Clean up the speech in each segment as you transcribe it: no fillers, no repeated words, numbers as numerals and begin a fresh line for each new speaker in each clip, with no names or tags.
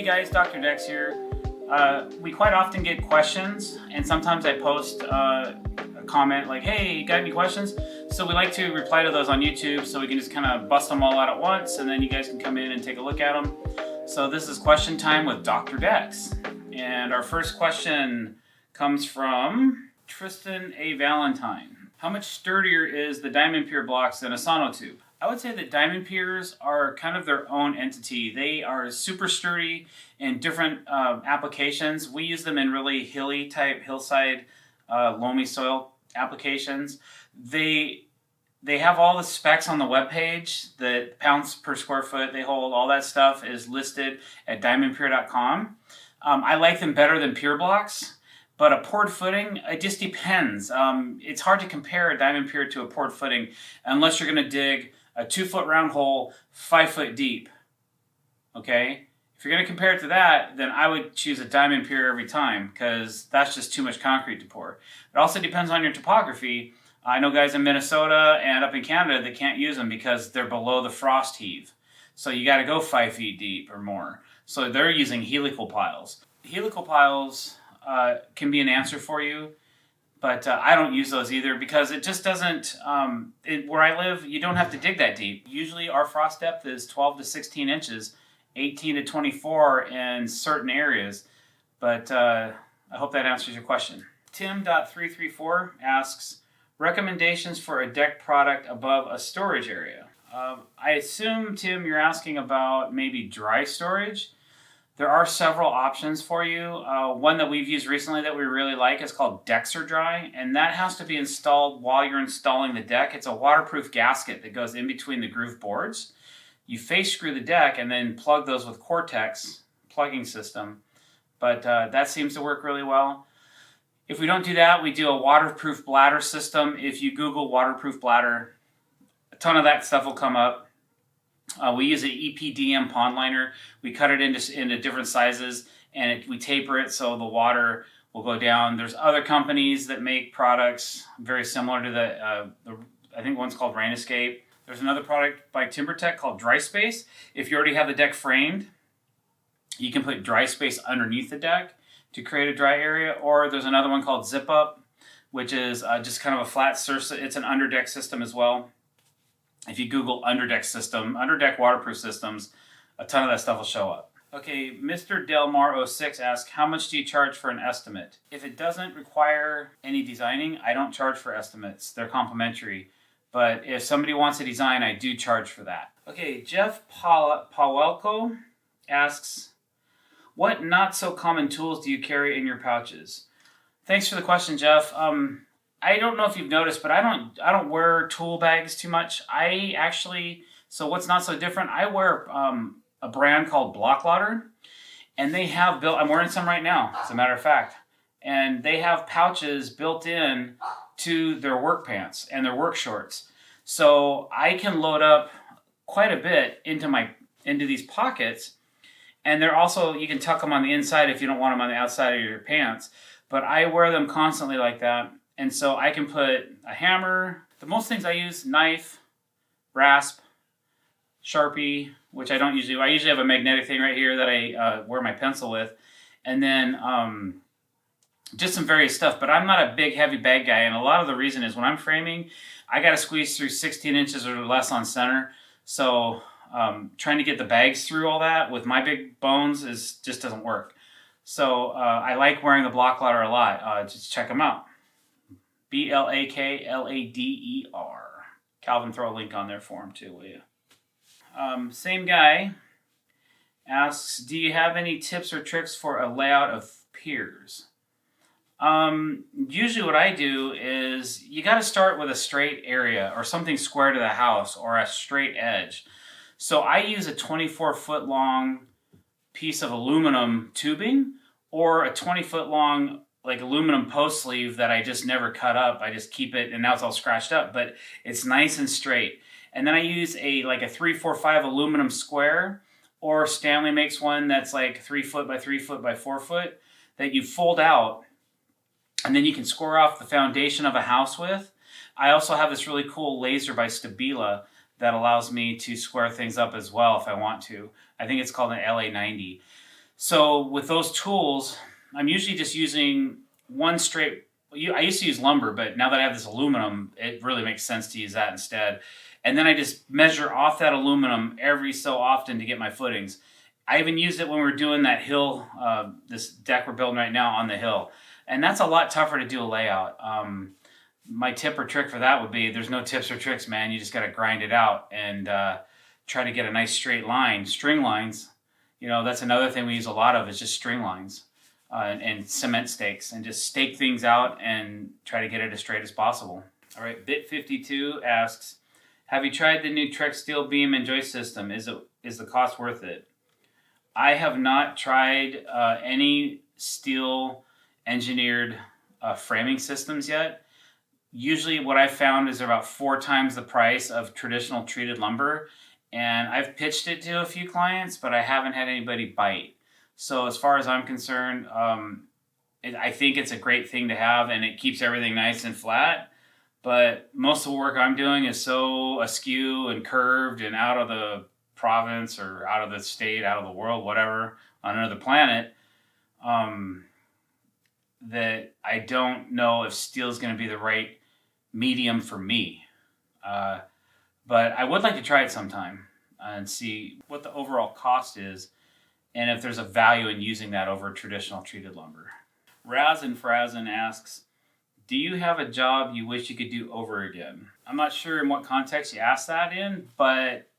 Hey guys, Dr. Dex here. We quite often get questions, and sometimes I post a comment like, hey, you got any questions? So we like to reply to those on YouTube so we can just kind of bust them all out at once, and then you guys can come in and take a look at them. So this is question time with Dr. Dex. And our first question comes from Tristan A. Valentine. How much sturdier is the diamond pier blocks than a sonotube? I would say that diamond piers are kind of their own entity. They are super sturdy in different applications. We use them in really hilly type, hillside, loamy soil applications. They have all the specs on the webpage. The pounds per square foot they hold, all that stuff is listed at diamondpier.com. I like them better than pier blocks. But a poured footing, it just depends. It's hard to compare a diamond pier to a poured footing unless you're going to dig a 2-foot round hole, 5 foot deep. Okay? If you're going to compare it to that, then I would choose a diamond pier every time because that's just too much concrete to pour. It also depends on your topography. I know guys in Minnesota and up in Canada that can't use them because they're below the frost heave. So you got to go 5 feet deep or more. So they're using helical piles. Helical piles can be an answer for you, but I don't use those either because it just doesn't, where I live, you don't have to dig that deep. Usually our frost depth is 12 to 16 inches, 18 to 24 in certain areas, but I hope that answers your question. Tim.334 asks, recommendations for a deck product above a storage area. I assume, Tim, you're asking about maybe dry storage. There are several options for you. One that we've used recently that we really like is called Dexer Dry, and that has to be installed while you're installing the deck. It's a waterproof gasket that goes in between the groove boards. You face screw the deck and then plug those with Cortex plugging system, but that seems to work really well. If we don't do that, we do a waterproof bladder system. If you Google waterproof bladder, a ton of that stuff will come up. We use an EPDM pond liner. We cut it into different sizes and we taper it so the water will go down. There's other companies that make products very similar to the I think one's called Rain Escape. There's another product by TimberTech called Dry Space. If you already have the deck framed, you can put Dry Space underneath the deck to create a dry area. Or there's another one called Zip Up, which is just kind of a flat surface. It's an underdeck system as well. If you Google underdeck waterproof systems, a ton of that stuff will show up. Okay, Mr. Delmar06 asks, how much do you charge for an estimate? If it doesn't require any designing, I don't charge for estimates. They're complimentary. But if somebody wants a design, I do charge for that. Okay, Jeff Pawelko asks, what not so common tools do you carry in your pouches? Thanks for the question, Jeff. I don't know if you've noticed, but I don't wear tool bags too much. So what's not so different, I wear a brand called Blockloader, and they have built, I'm wearing some right now, as a matter of fact, and they have pouches built in to their work pants and their work shorts. So I can load up quite a bit into these pockets, and they're also, you can tuck them on the inside if you don't want them on the outside of your pants, but I wear them constantly like that. And so I can put a hammer, the most things I use, knife, rasp, Sharpie, which I don't usually, I usually have a magnetic thing right here that I wear my pencil with, and then just some various stuff, but I'm not a big heavy bag guy, and a lot of the reason is when I'm framing, I got to squeeze through 16 inches or less on center, so trying to get the bags through all that with my big bones just doesn't work. So I like wearing the Blockloader a lot. Just check them out. Blaklader. Calvin, throw a link on there for him too, will you? Same guy asks, do you have any tips or tricks for a layout of piers? Usually what I do is you got to start with a straight area or something square to the house or a straight edge. So I use a 24-foot long piece of aluminum tubing or a 20-foot long like aluminum post sleeve that I just never cut up. I just keep it, and now it's all scratched up, but it's nice and straight. And then I use a 3-4-5 aluminum square, or Stanley makes one that's like 3 foot by 3 foot by 4 foot that you fold out, and then you can score off the foundation of a house with. I also have this really cool laser by Stabila that allows me to square things up as well if I want to. I think it's called an LA90. So with those tools, I'm usually just using one straight. I used to use lumber, but now that I have this aluminum, it really makes sense to use that instead. And then I just measure off that aluminum every so often to get my footings. I even used it when we were doing that hill, this deck we're building right now on the hill. And that's a lot tougher to do a layout. My tip or trick for that would be, there's no tips or tricks, man. You just got to grind it out and try to get a nice straight line. String lines, that's another thing we use a lot of, is just string lines. And cement stakes, and just stake things out and try to get it as straight as possible. All right, Bit52 asks, have you tried the new Trex steel beam and joist system? Is the cost worth it? I have not tried any steel engineered framing systems yet. Usually what I've found is they're about 4 times the price of traditional treated lumber, and I've pitched it to a few clients, but I haven't had anybody bite. So as far as I'm concerned, I think it's a great thing to have, and it keeps everything nice and flat. But most of the work I'm doing is so askew and curved and out of the province or out of the state, out of the world, whatever, on another planet, that I don't know if steel is going to be the right medium for me. But I would like to try it sometime and see what the overall cost is, and if there's a value in using that over traditional treated lumber. Razin Frazin asks, do you have a job you wish you could do over again? I'm not sure in what context you asked that in, but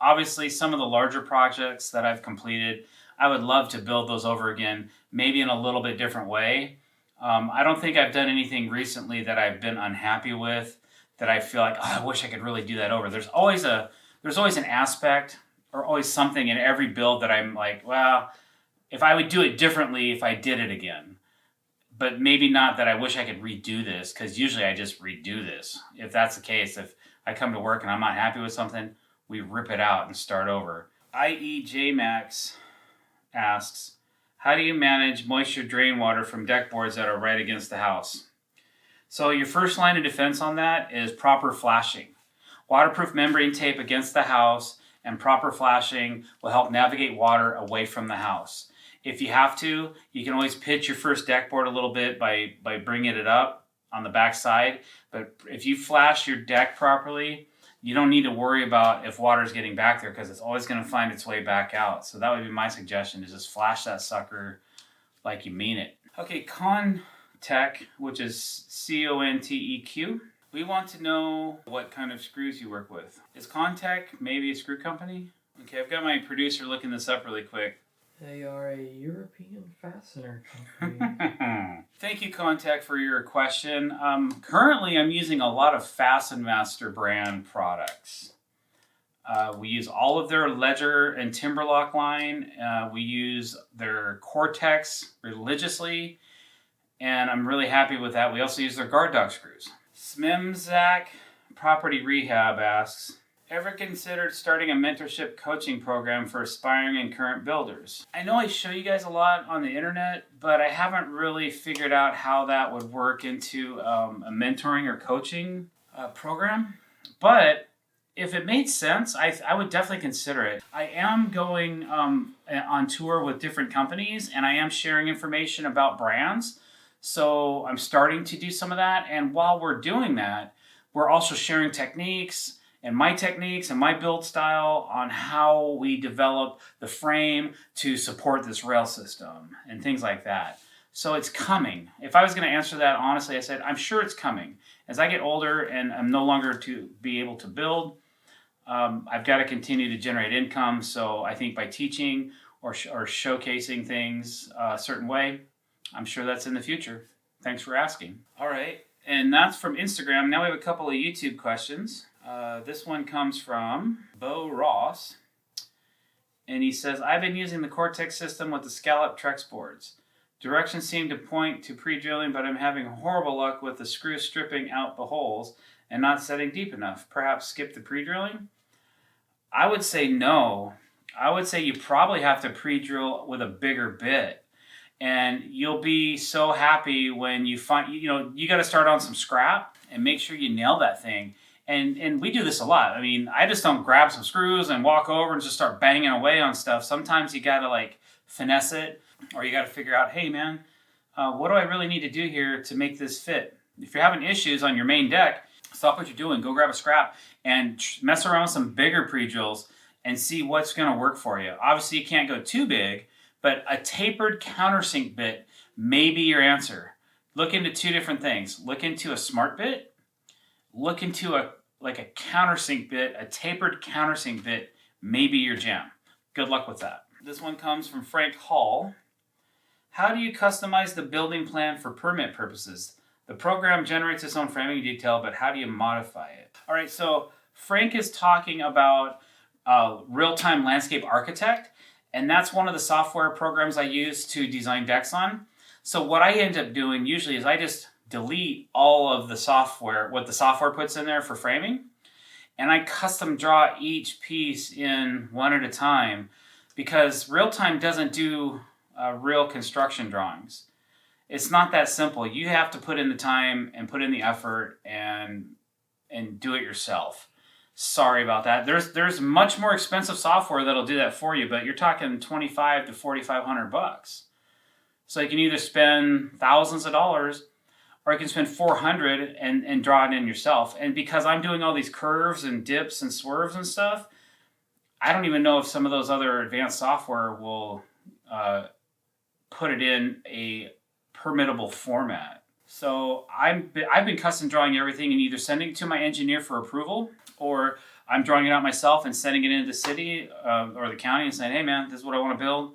obviously some of the larger projects that I've completed, I would love to build those over again, maybe in a little bit different way. I don't think I've done anything recently that I've been unhappy with, that I feel like, I wish I could really do that over. There's always an aspect or always something in every build that I'm like, well, if I would do it differently if I did it again. But maybe not that I wish I could redo this, because usually I just redo this. If that's the case, if I come to work and I'm not happy with something, we rip it out and start over. IEJMax asks, how do you manage moisture drain water from deck boards that are right against the house? So your first line of defense on that is proper flashing. Waterproof membrane tape against the house and proper flashing will help navigate water away from the house. If you have to, you can always pitch your first deck board a little bit by bringing it up on the back side. But if you flash your deck properly, you don't need to worry about if water's getting back there, because it's always going to find its way back out. So that would be my suggestion, is just flash that sucker like you mean it. Okay, Contech, which is Conteq. We want to know what kind of screws you work with. Is Contech maybe a screw company? Okay, I've got my producer looking this up really quick.
They are a European fastener company.
Thank you, Contech, for your question. Currently, I'm using a lot of Fasten Master brand products. We use all of their Ledger and Timberlock line. We use their Cortex religiously, and I'm really happy with that. We also use their guard dog screws. Smimzak Property Rehab asks, ever considered starting a mentorship coaching program for aspiring and current builders? I know I show you guys a lot on the internet, but I haven't really figured out how that would work into a mentoring or coaching program. But if it made sense, I would definitely consider it. I am going on tour with different companies, and I am sharing information about brands. So I'm starting to do some of that. And while we're doing that, we're also sharing techniques and my build style on how we develop the frame to support this rail system and things like that. So it's coming. If I was going to answer that honestly, I said, I'm sure it's coming. As I get older and I'm no longer to be able to build, I've got to continue to generate income. So I think by teaching or showcasing things a certain way, I'm sure that's in the future. Thanks for asking. All right. And that's from Instagram. Now we have a couple of YouTube questions. This one comes from Bo Ross. And he says, I've been using the Cortex system with the scallop Trex boards. Directions seem to point to pre-drilling, but I'm having horrible luck with the screw stripping out the holes and not setting deep enough. Perhaps skip the pre-drilling? I would say no. I would say you probably have to pre-drill with a bigger bit. And you'll be so happy when you find, you got to start on some scrap and make sure you nail that thing. And we do this a lot. I mean, I just don't grab some screws and walk over and just start banging away on stuff. Sometimes you gotta like finesse it, or you gotta figure out, hey man, what do I really need to do here to make this fit? If you're having issues on your main deck, stop what you're doing, go grab a scrap and mess around with some bigger pre-drills and see what's gonna work for you. Obviously you can't go too big, but a tapered countersink bit may be your answer. Look into two different things. Look into a smart bit. Look into a countersink bit. A tapered countersink bit may be your jam. Good luck with that. This one comes from Frank Hall. How do you customize the building plan for permit purposes? The program generates its own framing detail, but how do you modify it? All right, so Frank is talking about Real-Time Landscape Architect, and that's one of the software programs I use to design decks on. So what I end up doing usually is I just delete all of the software, what the software puts in there for framing, and I custom draw each piece in one at a time, because Real-Time doesn't do real construction drawings. It's not that simple. You have to put in the time and put in the effort and do it yourself. Sorry about that. There's much more expensive software that'll do that for you, but you're talking $2,500 to $4,500. So you can either spend thousands of dollars, or you can spend $400 and draw it in yourself. And because I'm doing all these curves and dips and swerves and stuff, I don't even know if some of those other advanced software will put it in a permittable format. So I've been custom drawing everything and either sending it to my engineer for approval, or I'm drawing it out myself and sending it into the city or the county and saying, hey man, this is what I want to build.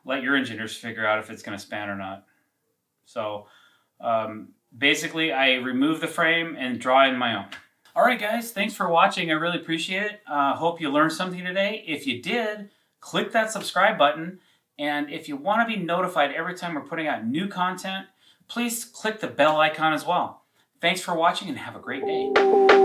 Let your engineers figure out if it's going to span or not. So basically I remove the frame and draw in my own. All right guys, thanks for watching. I really appreciate it. Hope you learned something today. If you did, click that subscribe button. And if you want to be notified every time we're putting out new content, please click the bell icon as well. Thanks for watching and have a great day.